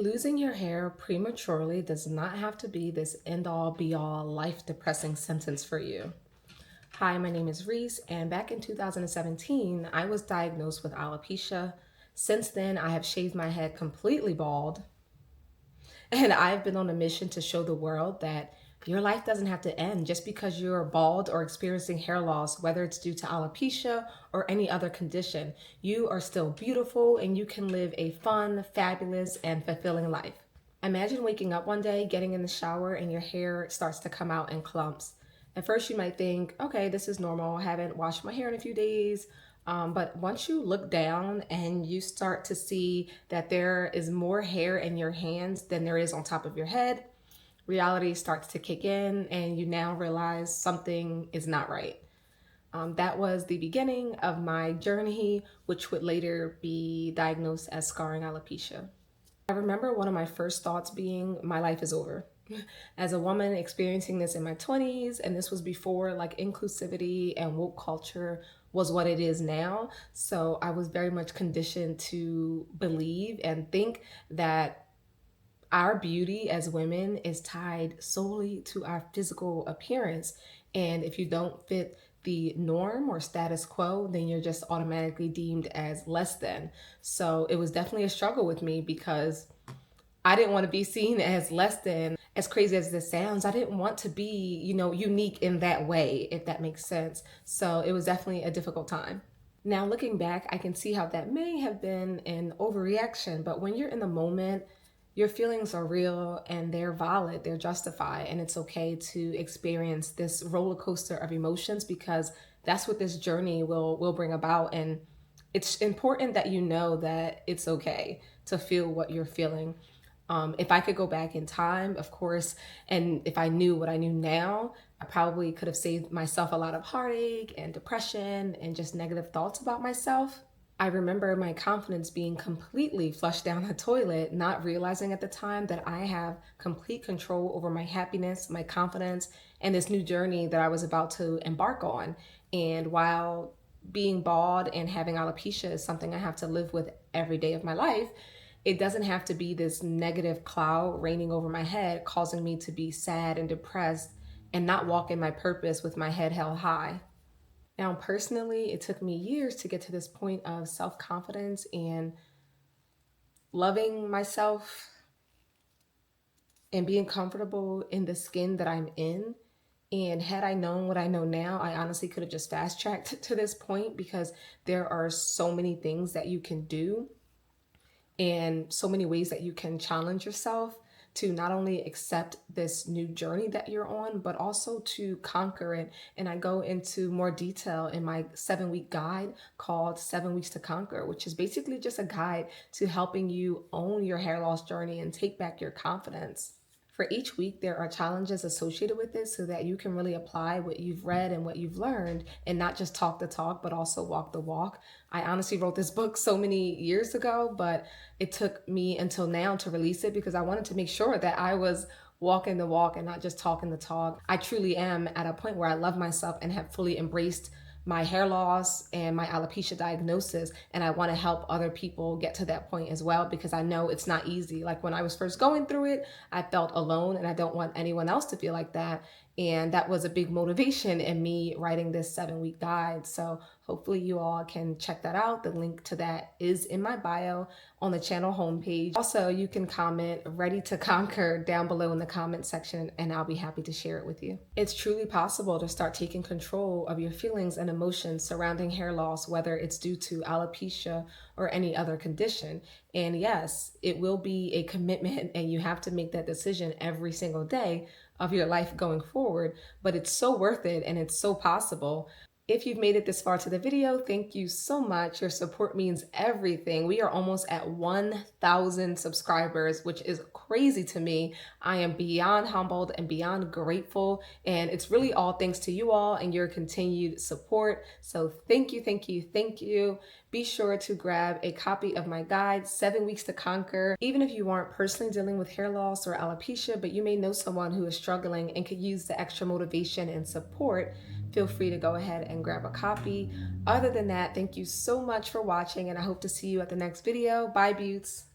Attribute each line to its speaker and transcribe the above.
Speaker 1: Losing your hair prematurely does not have to be this end-all be-all life-depressing sentence for you. Hi, my name is Reese, and back in 2017, I was diagnosed with alopecia. Since then, I have shaved my head completely bald, and I've been on a mission to show the world that your life doesn't have to end just because you're bald or experiencing hair loss, whether it's due to alopecia or any other condition. You are still beautiful and you can live a fun, fabulous, and fulfilling life. Imagine waking up one day, getting in the shower, and your hair starts to come out in clumps. At first, you might think, okay, this is normal. I haven't washed my hair in a few days. But once you look down and you start to see that there is more hair in your hands than there is on top of your head, reality starts to kick in and you now realize something is not right. That was the beginning of my journey, which would later be diagnosed as scarring alopecia. I remember one of my first thoughts being, my life is over. As a woman experiencing this in my 20s, and this was before like inclusivity and woke culture was what it is now. So I was very much conditioned to believe and think that our beauty as women is tied solely to our physical appearance. And if you don't fit the norm or status quo, then you're just automatically deemed as less than. So it was definitely a struggle with me because I didn't want to be seen as less than. As crazy as this sounds, I didn't want to be, unique in that way, if that makes sense. So it was definitely a difficult time. Now, looking back, I can see how that may have been an overreaction, but when you're in the moment, your feelings are real and they're valid, they're justified, and it's okay to experience this roller coaster of emotions because that's what this journey will bring about. And it's important that you know that it's okay to feel what you're feeling. If I could go back in time, of course, and if I knew what I knew now, I probably could have saved myself a lot of heartache and depression and just negative thoughts about myself. I remember my confidence being completely flushed down the toilet, not realizing at the time that I have complete control over my happiness, my confidence, and this new journey that I was about to embark on. And while being bald and having alopecia is something I have to live with every day of my life, it doesn't have to be this negative cloud raining over my head, causing me to be sad and depressed and not walk in my purpose with my head held high. Now, personally, it took me years to get to this point of self-confidence and loving myself and being comfortable in the skin that I'm in. And had I known what I know now, I honestly could have just fast tracked to this point because there are so many things that you can do and so many ways that you can challenge yourself to not only accept this new journey that you're on, but also to conquer it. And I go into more detail in my 7-week guide called 7 Weeks to Conquer, which is basically just a guide to helping you own your hair loss journey and take back your confidence. For each week, there are challenges associated with it so that you can really apply what you've read and what you've learned and not just talk the talk, but also walk the walk. I honestly wrote this book so many years ago, but it took me until now to release it because I wanted to make sure that I was walking the walk and not just talking the talk. I truly am at a point where I love myself and have fully embraced my hair loss and my alopecia diagnosis, and I want to help other people get to that point as well because I know it's not easy. Like when I was first going through it, I felt alone and I don't want anyone else to feel like that. And that was a big motivation in me writing this 7-week guide. So hopefully you all can check that out. The link to that is in my bio on the channel homepage. Also, you can comment "Ready to Conquer" down below in the comment section and I'll be happy to share it with you. It's truly possible to start taking control of your feelings and emotions surrounding hair loss, whether it's due to alopecia or any other condition. And yes, it will be a commitment and you have to make that decision every single day of your life going forward, but it's so worth it and it's so possible. If you've made it this far to the video, thank you so much. Your support means everything. We are almost at 1,000 subscribers, which is crazy to me. I am beyond humbled and beyond grateful, and it's really all thanks to you all and your continued support. So thank you, thank you, thank you. Be sure to grab a copy of my guide, 7 Weeks to Conquer. Even if you aren't personally dealing with hair loss or alopecia, but you may know someone who is struggling and could use the extra motivation and support, feel free to go ahead and grab a copy. Other than that, thank you so much for watching and I hope to see you at the next video. Bye, beauts.